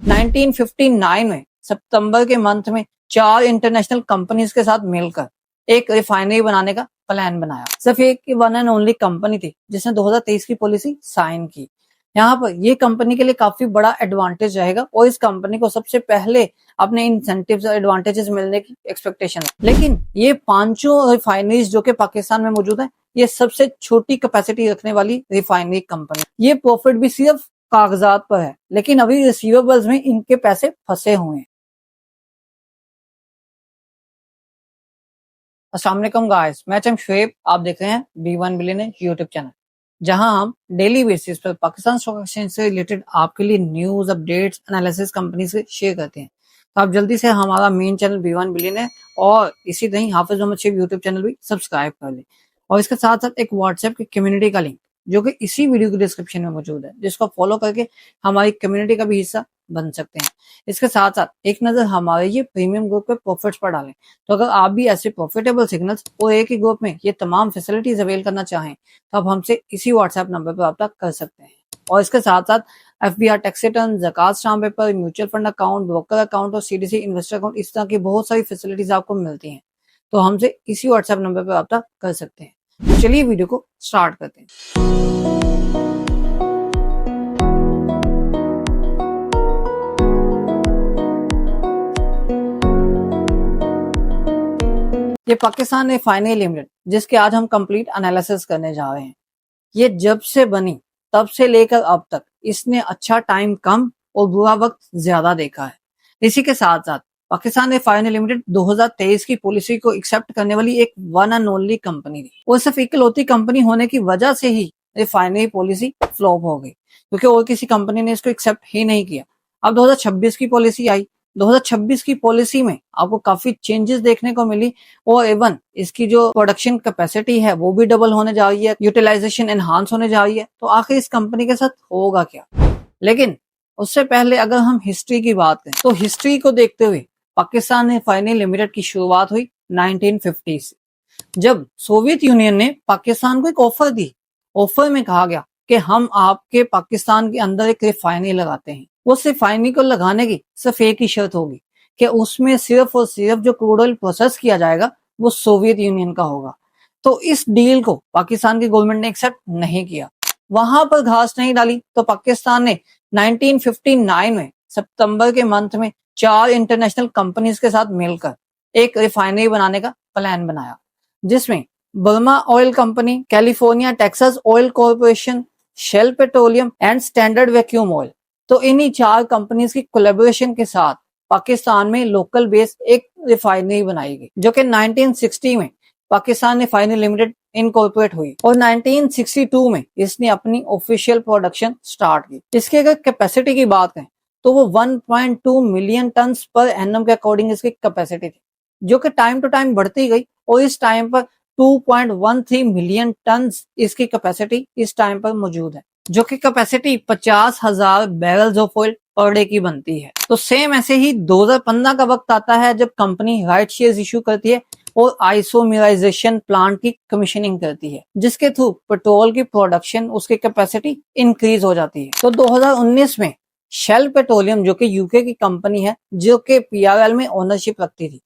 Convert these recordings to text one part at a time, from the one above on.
1959 में सितंबर के मंथ में 4 इंटरनेशनल कंपनीज के साथ मिलकर एक रिफाइनरी बनाने का प्लान बनाया। सिर्फ एक वन एंड ओनली कंपनी थी जिसने 2023 की पॉलिसी साइन की। यहाँ पर ये कंपनी के लिए काफी बड़ा एडवांटेज रहेगा और इस कंपनी को सबसे पहले अपने इंसेंटिव्स और एडवांटेजेस मिलने की एक्सपेक्टेशन है। लेकिन ये पांचों रिफाइनरीज जो कि पाकिस्तान में मौजूद है, ये सबसे छोटी कैपेसिटी रखने वाली रिफाइनरी कंपनी। ये प्रॉफिट भी सिर्फ कागजात पर है, लेकिन अभी रिसीवेबल्स में इनके पैसे फंसे हुए हैं। अस्सलाम वालेकुम गाइस, मैं शुएब, आप देख रहे हैं B1 बिलियनर यूट्यूब चैनल, जहां हम डेली बेसिस पर पाकिस्तान स्टॉक एक्सचेंज से रिलेटेड आपके लिए न्यूज, अपडेट्स, एनालिसिस कंपनी से शेयर करते हैं। तो आप जल्दी से हमारा मेन चैनल B1 बिलियनर और इसी तरह हाफिज मोहम्मद शेख यूट्यूब चैनल भी सब्सक्राइब कर लें। और इसके साथ साथ एक व्हाट्सएप की कम्युनिटी का लिंक जो कि इसी वीडियो के डिस्क्रिप्शन में मौजूद है, जिसको फॉलो करके हमारी कम्युनिटी का भी हिस्सा बन सकते हैं। इसके साथ साथ एक नजर हमारे ये प्रीमियम ग्रुप पे प्रॉफिट्स पर डालें। तो अगर आप भी ऐसे प्रॉफिटेबल सिग्नल्स और एक ही ग्रुप में ये तमाम फैसिलिटीज अवेल करना चाहें तो आप हमसे इसी व्हाट्सएप नंबर पर रब्ता कर सकते हैं। और इसके साथ साथ FBR टैक्स रिटर्न, ज़कात stamp paper, mutual fund account, broker account और CDC इन्वेस्टर अकाउंट, इस तरह की बहुत सारी फैसिलिटीज आपको मिलती हैं। तो हमसे इसी व्हाट्सएप नंबर पर रब्ता कर सकते हैं। तो चलिए वीडियो को स्टार्ट करते हैं। ये पाकिस्तान रिफाइनरी लिमिटेड, जिसके आज हम कंप्लीट एनालिसिस करने जा रहे हैं, ये जब से बनी तब से लेकर अब तक इसने अच्छा टाइम कम और बुरा वक्त ज्यादा देखा है। इसी के साथ साथ पाकिस्तान रिफाइनरी लिमिटेड 2023 की पॉलिसी को एक्सेप्ट करने वाली एक वन एंड ओनली कंपनी थी। वो सिर्फ इकलौती कंपनी होने की वजह से ही रिफाइनरी पॉलिसी फ्लॉप हो गई, क्योंकि और किसी कंपनी ने इसको एक्सेप्ट ही नहीं किया। अब 2026 की पॉलिसी आई। 2026 की पॉलिसी में आपको काफी चेंजेस देखने को मिली और इवन इसकी जो प्रोडक्शन कैपेसिटी है वो भी डबल होने जा रही है, यूटिलाइजेशन एनहांस होने जा रही है। तो आखिर इस कंपनी के साथ होगा क्या? लेकिन उससे पहले अगर हम हिस्ट्री की बात करें तो हिस्ट्री को देखते हुए पाकिस्तान रिफाइनरी लिमिटेड की शुरुआत हुई 1950 से, जब सोवियत यूनियन ने पाकिस्तान को एक ऑफर दी। ऑफर में कहा गया कि हम आपके पाकिस्तान के अंदर एक रिफाइनरी लगाते हैं। उस रिफाइनरी को लगाने की सिर्फ एक ही शर्त होगी कि उसमें सिर्फ और सिर्फ जो क्रूड ऑयल प्रोसेस किया जाएगा वो सोवियत यूनियन का होगा। तो इस डील को पाकिस्तान की गवर्नमेंट ने एक्सेप्ट नहीं किया। वहां पर घास नहीं डाली तो पाकिस्तान ने 1959 में सितंबर के मंथ में 4 इंटरनेशनल कंपनीज के साथ मिलकर एक रिफाइनरी बनाने का प्लान बनाया, जिसमें Burma Oil Company, California Texas Oil Corporation, Shell Petroleum and Standard Vacuum Oil, तो इन्हीं 4 कंपनीज की कोलैबोरेशन के साथ पाकिस्तान में लोकल बेस एक रिफाइनरी बनाई गई, जो कि 1960 में पाकिस्तान रिफाइनरी लिमिटेड इनकॉर्पोरेट हुई और 1962 में इसने अपनी ऑफिशियल प्रोडक्शन स्टार्ट की। इसकी अगर कैपेसिटी की बात करें तो वो 1.2 मिलियन टन पर एनम के अकॉर्डिंग इसकी कैपेसिटी थी, जो कि टाइम टू टाइम बढ़ती गई और इस टाइम पर 2.13 मिलियन टन इसकी कैपेसिटी इस टाइम पर मौजूद है, जो कि capacity 50,000 barrels of oil per day की बनती है। तो सेम ऐसे ही 2015 का वक्त आता है जब कंपनी राइट शेयर्स इशू करती है और आइसोमराइजेशन प्लांट की कमीशनिंग करती है, जिसके थ्रू पेट्रोल की प्रोडक्शन, उसकी कैपेसिटी इंक्रीज हो जाती है। तो 2019 में शेल पेट्रोलियम, जो कि यूके की कंपनी है, जो कि PRL में ओनरशिप रखती थी,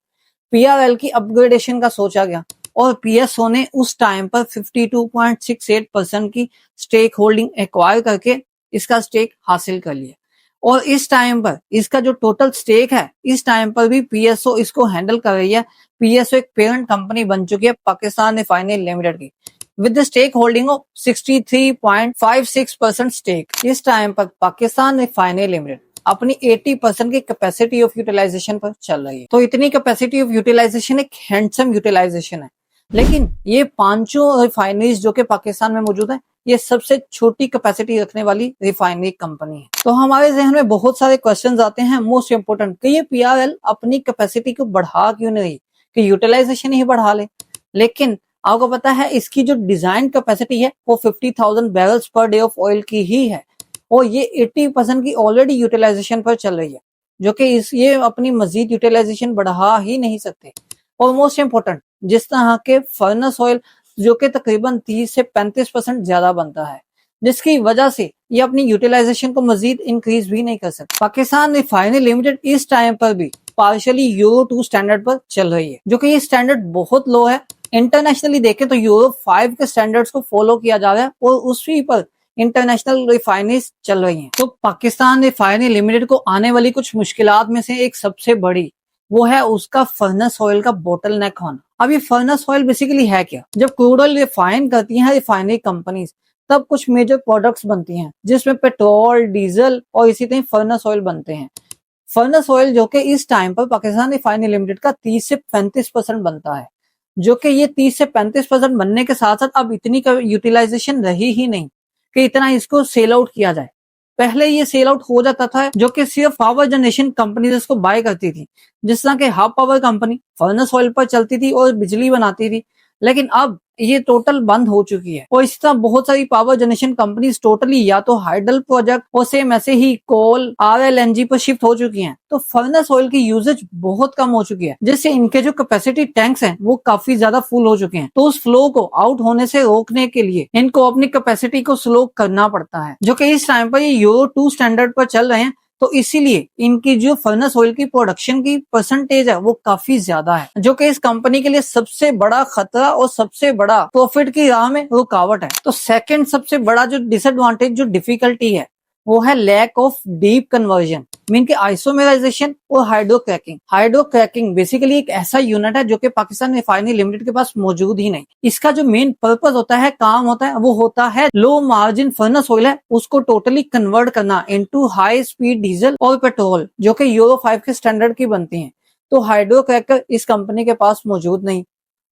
PRL की अपग्रेडेशन का सोचा गया और PSO ने उस टाइम पर 52.68% की स्टेक होल्डिंग एक्वायर करके इसका स्टेक हासिल कर लिया। और इस टाइम पर इसका जो टोटल स्टेक है, इस टाइम पर भी PSO इसको हैंडल कर रही है। PSO एक पेरेंट कंपनी बन चुकी है पाकिस्तान रिफाइनरी लिमिटेड की, with stake holding of 63.56% stake. इस टाइम पर पाकिस्तान रिफाइनरी लिमिटेड अपनी 80% की कैपेसिटी ऑफ यूटिलाइजेशन पर चल रही है। तो इतनी कैपेसिटी ऑफ यूटिलाइजेशन एक हैंडसम यूटिलाइजेशन है। लेकिन ये पांचों रिफाइनरीज जो कि पाकिस्तान में मौजूद है, ये सबसे छोटी कैपेसिटी रखने वाली रिफाइनरी कंपनी है। तो हमारे जहन में बहुत सारे क्वेश्चंस आते हैं, मोस्ट इंपोर्टेंट, कि ये PRL अपनी कैपेसिटी को बढ़ा क्यों नहीं, कि यूटिलाइजेशन ही बढ़ा ले। लेकिन आपको पता है इसकी जो डिजाइन कैपेसिटी है वो 50,000 barrels per day of oil की ही है और ये 80% की ऑलरेडी यूटिलाइजेशन पर चल रही है, जो कि ये अपनी मजीद यूटिलाइजेशन बढ़ा ही नहीं सकते। और मोस्ट इंपोर्टेंट, जिस तरह के फर्नेस ऑयल जो कि तकरीबन 30 से 35% ज्यादा बनता है, जिसकी वजह से ये अपनी यूटिलाइजेशन को मजीद इंक्रीज भी नहीं कर सकते। पाकिस्तान रिफाइनरी लिमिटेड इस टाइम पर भी पार्शियली यूरो 2 स्टैंडर्ड पर चल रही है, जो कि ये स्टैंडर्ड बहुत लो है। इंटरनेशनली देखें तो यूरो 5 के स्टैंडर्ड्स को फॉलो किया जा रहा है और उसी पर इंटरनेशनल रिफाइनरीज चल रही हैं। तो पाकिस्तान रिफाइनरी लिमिटेड को आने वाली कुछ मुश्किलात में से एक सबसे बड़ी वो है उसका फर्नेस ऑयल का बोटलनेक होना। अब ये फर्नेस ऑयल बेसिकली है क्या? जब क्रूड ऑयल रिफाइन करती हैं रिफाइनरी कंपनीज, तब कुछ मेजर प्रोडक्ट्स बनती हैं जिसमें पेट्रोल, डीजल और इसी तरह फर्नेस ऑयल बनते हैं। फर्नेस ऑयल जो कि इस टाइम पर पाकिस्तान रिफाइनरी लिमिटेड का 30 से 35% बनता है, जो कि ये 30 से 35% बनने के साथ साथ अब इतनी यूटिलाइजेशन रही ही नहीं कि इतना इसको सेल आउट किया जाए। पहले ये सेल आउट हो जाता था, जो कि सिर्फ पावर जनरेशन कंपनी इसको बाय करती थी, जिस तरह के hub power company furnace oil पर चलती थी और बिजली बनाती थी। लेकिन अब ये टोटल बंद हो चुकी है और इस तरह बहुत सारी पावर जनरेशन कंपनीज टोटली या तो हाइडल प्रोजेक्ट और सेम ऐसे ही कोल, RLNG पर शिफ्ट हो चुकी हैं। तो फर्नेस ऑयल की यूजेज बहुत कम हो चुकी है, जिससे इनके जो कैपेसिटी टैंक्स हैं वो काफी ज्यादा फुल हो चुके हैं। तो उस फ्लो को आउट होने से रोकने के लिए इनको अपनी कैपेसिटी को स्लो करना पड़ता है, जो कि इस टाइम पर ये यूरो 2 स्टैंडर्ड पर चल रहे हैं। तो इसीलिए इनकी जो फर्नेस ऑयल की प्रोडक्शन की परसेंटेज है वो काफी ज्यादा है, जो कि इस कंपनी के लिए सबसे बड़ा खतरा और सबसे बड़ा प्रॉफिट की राह में रुकावट है। तो सेकंड सबसे बड़ा जो डिसएडवांटेज, जो डिफिकल्टी है, वो है lack of deep conversion, mean के आइसोमेराइजेशन और हाइड्रोक्रैकिंग। हाइड्रोक्रैकिंग बेसिकली एक ऐसा यूनिट है जो कि पाकिस्तान रिफाइनरी लिमिटेड के पास मौजूद ही नहीं। इसका जो मेन पर्पस होता है, काम होता है, वो होता है लो मार्जिन फर्नेस ऑयल है उसको टोटली कन्वर्ट करना इनटू हाई स्पीड डीजल और पेट्रोल, जो कि यूरो 5 के स्टैंडर्ड की बनती है। तो हाइड्रोक्रैकर इस कंपनी के पास मौजूद नहीं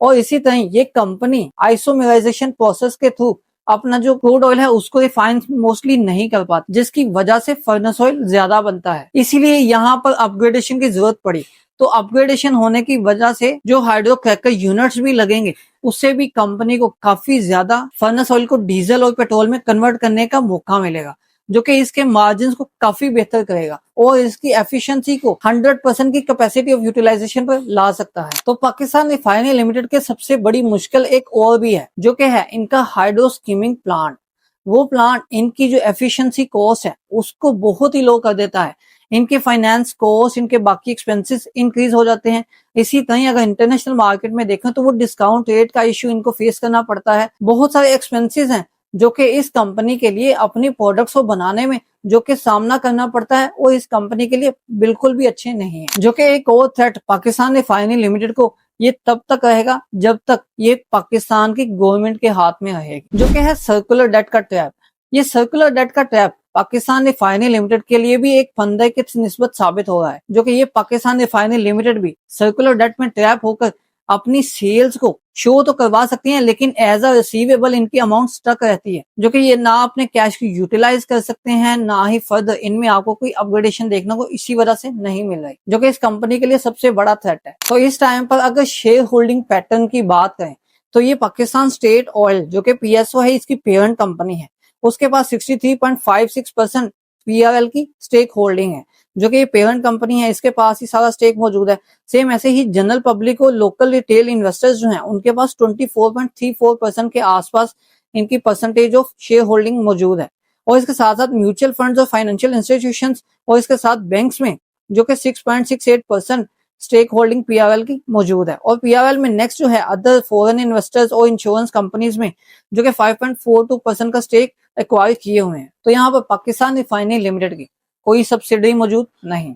और इसी तरह ये कंपनी आइसोमेराइजेशन प्रोसेस के थ्रू अपना जो क्रूड ऑयल है उसको रिफाइन मोस्टली नहीं कर पाती, जिसकी वजह से फर्नेस ऑयल ज्यादा बनता है। इसीलिए यहाँ पर अपग्रेडेशन की जरूरत पड़ी। तो अपग्रेडेशन होने की वजह से जो हाइड्रोक्रैकर यूनिट्स भी लगेंगे, उससे भी कंपनी को काफी ज्यादा फर्नेस ऑयल को डीजल और पेट्रोल में कन्वर्ट करने का मौका मिलेगा, जो कि इसके मार्जिन को काफी बेहतर करेगा और इसकी एफिशिएंसी को 100% की कैपेसिटी ऑफ यूटिलाइजेशन पर ला सकता है। तो पाकिस्तान रिफाइनरी लिमिटेड के सबसे बड़ी मुश्किल एक और भी है, जो कि है इनका हाइड्रो स्कीमिंग प्लांट। वो प्लांट इनकी जो एफिशिएंसी कॉस्ट है उसको बहुत ही लो कर देता है। इनके फाइनेंस कॉस्ट, इनके बाकी एक्सपेंसेस इंक्रीज हो जाते हैं। इसी तरह अगर इंटरनेशनल मार्केट में देखें तो वो डिस्काउंट रेट का इश्यू इनको फेस करना पड़ता है। बहुत सारे एक्सपेंसेस हैं जो कि इस कंपनी के लिए अपनी प्रोडक्ट्स को बनाने में जो कि सामना करना पड़ता है, वो इस कंपनी के लिए बिल्कुल भी अच्छे नहीं है। जो कि एक और थ्रेट पाकिस्तान रिफाइनरी लिमिटेड को ये तब तक रहेगा जब तक ये पाकिस्तान की गवर्नमेंट के हाथ में रहेगी, जो कि है सर्कुलर डेट का ट्रैप। ये सर्कुलर डेट का ट्रैप पाकिस्तान रिफाइनरी लिमिटेड के लिए भी एक फंदे की निस्बत साबित हो रहा है, जो कि ये पाकिस्तान रिफाइनरी लिमिटेड भी सर्कुलर डेट में ट्रैप होकर अपनी सेल्स को शो तो करवा सकती हैं, लेकिन एज अ रिसीवेबल इनकी अमाउंट स्टक रहती है, जो कि ये ना अपने कैश को यूटिलाइज कर सकते हैं, ना ही फर्दर इनमें आपको कोई अपग्रेडेशन देखने को इसी वजह से नहीं मिल रही, जो कि इस कंपनी के लिए सबसे बड़ा थ्रेट है। तो इस टाइम पर अगर शेयर होल्डिंग पैटर्न की बात करें तो ये पाकिस्तान स्टेट ऑयल, जो कि PSO है, इसकी पेरेंट कंपनी है, उसके पास 63.56% PRL की स्टेक होल्डिंग है, जो कि ये पेरेंट कंपनी है, इसके पास ही सारा स्टेक मौजूद है। सेम ऐसे ही जनरल पब्लिक और लोकल रिटेल इन्वेस्टर्स जो हैं उनके पास 24.34% के आसपास इनकी परसेंटेज ऑफ शेयर होल्डिंग मौजूद है। और इसके साथ साथ म्यूचुअल फंड्स और फाइनेंशियल इंस्टीट्यूशंस और इसके साथ बैंक्स में जो कि 6.68% स्टेक होल्डिंग PRL की मौजूद है। और PRL में नेक्स्ट जो है अदर फॉरेन इन्वेस्टर्स और इंश्योरेंस कंपनीज में जो कि 5.42% का स्टेक एक्वायर किए हुए हैं। तो यहाँ पर पाकिस्तान रिफाइनरी लिमिटेड की कोई सब्सिडी मौजूद नहीं,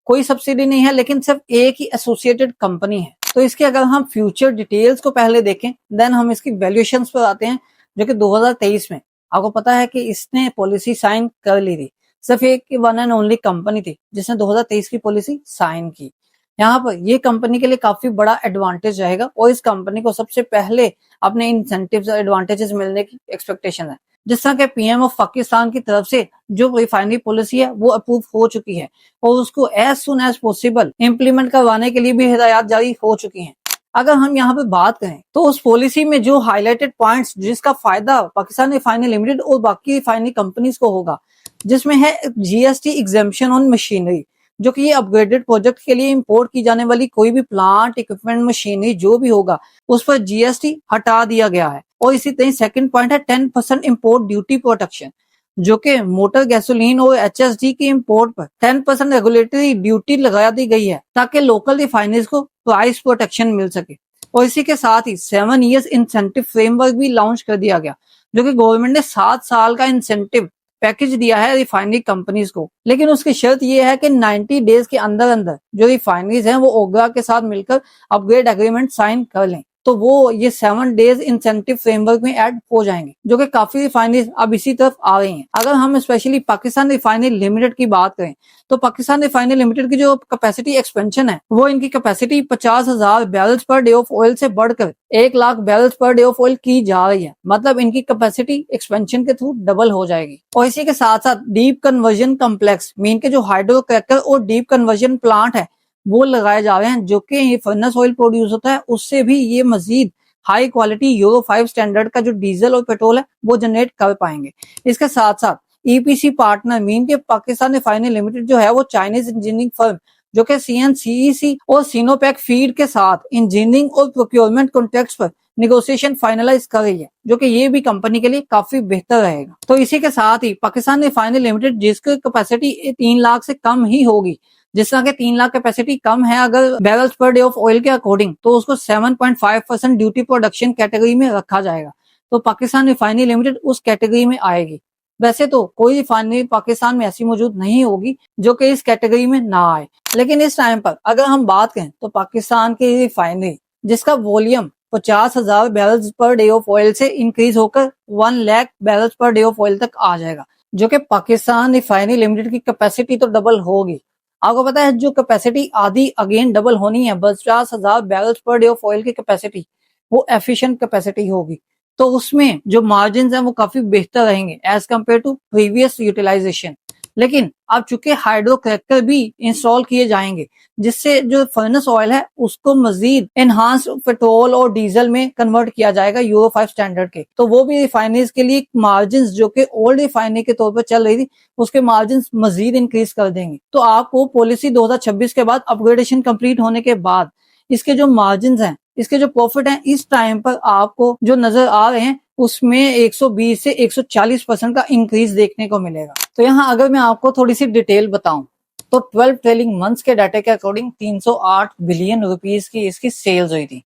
कोई सब्सिडी नहीं है, लेकिन सिर्फ एक ही एसोसिएटेड कंपनी है। तो इसके अगर हम फ्यूचर डिटेल्स को पहले देखें, देन हम इसकी वैल्यूएशंस पर आते हैं, जो कि 2023 में आपको पता है कि इसने पॉलिसी साइन कर ली थी। सिर्फ एक वन एंड ओनली कंपनी थी जिसने 2023 की पॉलिसी साइन की। यहाँ पर ये कंपनी के लिए काफी बड़ा एडवांटेज रहेगा और इस कंपनी को सबसे पहले अपने इंसेंटिव्स और एडवांटेजेस मिलने की एक्सपेक्टेशन है। जिस तरह के PM ऑफ पाकिस्तान की तरफ से जो रिफाइनरी पॉलिसी है वो अप्रूव हो चुकी है और उसको as soon as possible implement करवाने के लिए भी हिदायत जारी हो चुकी हैं। अगर हम यहाँ पे बात करें तो उस पॉलिसी में जो हाईलाइटेड पॉइंट्स जिसका फायदा पाकिस्तान रिफाइनरी लिमिटेड और बाकी रिफाइनरी कंपनीज को होगा, जिसमें है GST एग्जेम्पशन ऑन मशीनरी, जो कि ये अपग्रेडेड प्रोजेक्ट के लिए इंपोर्ट की जाने वाली कोई भी प्लांट, इक्विपमेंट, मशीनरी जो भी होगा उस पर जीएसटी हटा दिया गया है। और इसी तरह सेकंड पॉइंट है 10% इंपोर्ट ड्यूटी प्रोटेक्शन, जो कि मोटर गैसोलीन और एचएसडी की इंपोर्ट पर 10% रेगुलेटरी ड्यूटी लगा दी गई है ताकि लोकल रिफाइनरीज को प्राइस प्रोटेक्शन मिल सके। और इसी के साथ ही 7 ईयर्स इंसेंटिव फ्रेमवर्क भी लॉन्च कर दिया गया, जो कि गवर्नमेंट ने 7 साल का इंसेंटिव पैकेज दिया है रिफाइनरी कंपनीज को। लेकिन उसकी शर्त यह है कि 90 डेज के अंदर अंदर जो रिफाइनरीज हैं वो ओग्रा के साथ मिलकर अपग्रेड एग्रीमेंट साइन कर लें, तो वो ये 7 डेज इंसेंटिव फ्रेमवर्क में ऐड हो जाएंगे, जो कि काफी रिफाइनरीज अब इसी तरफ आ रही हैं। अगर हम स्पेशली पाकिस्तान रिफाइनरी लिमिटेड की बात करें तो पाकिस्तान रिफाइनरी लिमिटेड की जो कैपेसिटी एक्सपेंशन है वो इनकी capacity 50,000 barrels per day of oil से बढ़कर 1 lakh barrels per day of oil की जा रही है। मतलब इनकी कैपेसिटी एक्सपेंशन के थ्रू डबल हो जाएगी। और इसी के साथ साथ डीप कन्वर्जन कम्प्लेक्स मीन के जो हाइड्रो क्रैकर और डीप कन्वर्जन प्लांट है वो लगाए जा रहे हैं, जो कि ये फर्नेस ऑयल प्रोड्यूस होता है उससे भी ये मजीद हाई क्वालिटी यूरो 5 स्टैंडर्ड का जो डीजल और पेट्रोल है वो जनरेट कर पाएंगे। इसके साथ साथ ईपीसी पार्टनर मीन के पाकिस्तान रिफाइनरी लिमिटेड जो है वो चाइनीज इंजीनियरिंग फर्म जो कि सीएनसीईसी और सिनोपैक फीड के साथ इंजीनियरिंग और प्रोक्योरमेंट कॉन्ट्रैक्ट्स पर निगोशिएशन फाइनलाइज कर रही है, जो कि ये भी कंपनी के लिए काफी बेहतर रहेगा। तो इसी के साथ ही पाकिस्तान रिफाइनरी लिमिटेड जिसकी कैपेसिटी 3 लाख से कम ही होगी, जिस तरह के 3 लाख कैपेसिटी कम है अगर barrels per day of oil के अकॉर्डिंग, तो उसको 7.5% ड्यूटी प्रोडक्शन कैटेगरी में रखा जाएगा। तो पाकिस्तान रिफाइनरी लिमिटेड उस कैटेगरी में आएगी। वैसे तो कोई रिफाइनरी पाकिस्तान में ऐसी मौजूद नहीं होगी जो कि इस कैटेगरी में ना आए, लेकिन इस टाइम पर अगर हम बात करें तो पाकिस्तान की रिफाइनरी जिसका volume 50,000 barrels per day of oil से इंक्रीज होकर 1 lakh barrels per day of oil तक आ जाएगा, जो कि पाकिस्तान रिफाइनरी लिमिटेड की कैपेसिटी तो डबल होगी। आपको पता है जो कैपेसिटी आधी अगेन डबल होनी है, 50,000 barrels per day of oil की कैपेसिटी वो एफिशिएंट कैपेसिटी होगी, तो उसमें जो मार्जिन है वो काफी बेहतर रहेंगे as compare to previous utilisation. लेकिन अब चूंकि हाइड्रो क्रैकर भी इंस्टॉल किए जाएंगे जिससे जो फर्नेस ऑयल है उसको मजीद एनहांस पेट्रोल और डीजल में कन्वर्ट किया जाएगा यूरो 5 स्टैंडर्ड के, तो वो भी रिफाइनरीज के लिए मार्जिन जो कि ओल्ड रिफाइनरी के तौर पर चल रही थी उसके मार्जिन मजीद इंक्रीज कर देंगे। तो आपको पॉलिसी 2026 के बाद अपग्रेडेशन कंप्लीट होने के बाद इसके जो मार्जिन हैं, इसके जो प्रॉफिट हैं इस टाइम पर आपको जो नजर आ रहे हैं उसमें 120 से 140% का इंक्रीज देखने को मिलेगा। तो यहाँ अगर मैं आपको थोड़ी सी डिटेल बताऊं तो 12 ट्रेलिंग मंथ्स के डाटा के अकॉर्डिंग 308 बिलियन रुपीस की इसकी सेल्स हुई थी,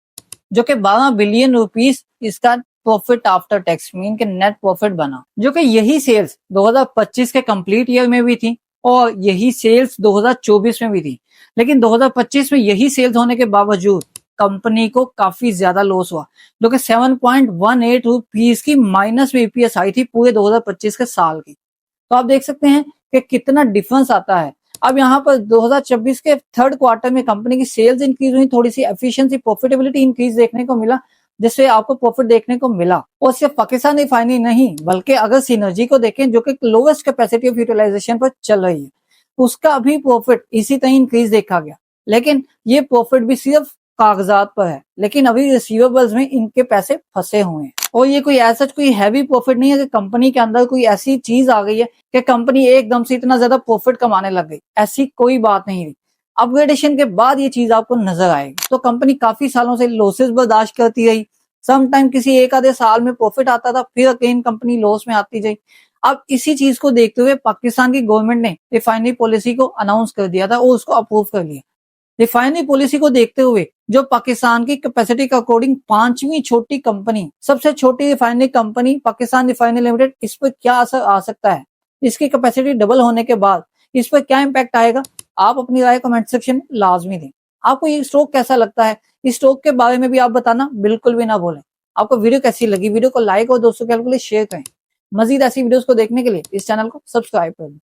जो कि 12 बिलियन रुपीस इसका प्रॉफिट आफ्टर टैक्स मीन के नेट प्रॉफिट बना, जो कि यही सेल्स 2025 के कंप्लीट ईयर में भी थी और यही सेल्स 2024 में भी थी। लेकिन 2025 में यही सेल्स होने के बावजूद कंपनी को काफी ज्यादा लॉस हुआ, जो कि 7.18 रुपीस की माइनस में ईपीएस आई थी पूरे 2025 के साल की। तो आप देख सकते हैं कि कितना डिफरेंस आता है। अब यहाँ पर 2026 के थर्ड क्वार्टर में कंपनी की सेल्स इंक्रीज हुई, थोड़ी सी एफिशिएंसी प्रॉफिटेबिलिटी इंक्रीज देखने को मिला, जिससे आपको प्रॉफिट देखने को मिला। और सिर्फ पाकिस्तान रिफाइनरी नहीं बल्कि अगर सिनर्जी को देखें जो कि लोवेस्ट कैपेसिटी ऑफ यूटिलाइजेशन पर चल रही है उसका भी प्रॉफिट इसी तरह इंक्रीज देखा गया। लेकिन ये प्रॉफिट भी सिर्फ कागजात पर है, लेकिन अभी रिसीवेबल्स में इनके पैसे फंसे हुए हैं और ये कोई ऐसा कोई हैवी प्रॉफिट नहीं है कि कंपनी के अंदर कोई ऐसी चीज आ गई है कि कंपनी एकदम से इतना ज्यादा प्रॉफिट कमाने लग गई, ऐसी कोई बात नहीं थी। अपग्रेडेशन के बाद ये चीज आपको नजर आएगी। तो कंपनी काफी सालों से लॉसेस बर्दाश्त करती रही, सम टाइम किसी एक आधे साल में प्रॉफिट आता था फिर अगेन कंपनी लॉस में आती गई। अब इसी चीज को देखते हुए पाकिस्तान की गवर्नमेंट ने रिफाइनरी पॉलिसी को अनाउंस कर दिया था और उसको अप्रूव कर लिया। रिफाइनरी पॉलिसी को देखते हुए जो पाकिस्तान की कैपेसिटी के अकॉर्डिंग 5वीं छोटी कंपनी, सबसे छोटी refinery company Pakistan Refinery limited, इस पर क्या असर आ सकता है, इसकी कैपेसिटी डबल होने के बाद इस पर क्या इंपैक्ट आएगा, आप अपनी राय कमेंट सेक्शन में लाजमी दें। आपको ये स्टॉक कैसा लगता है, इस स्टॉक के बारे में भी आप बताना बिल्कुल भी ना भूलें। आपको वीडियो कैसी लगी, वीडियो को लाइक और दोस्तों के लिए शेयर करें। मजीद ऐसी वीडियोस को देखने के लिए इस चैनल को सब्सक्राइब करें।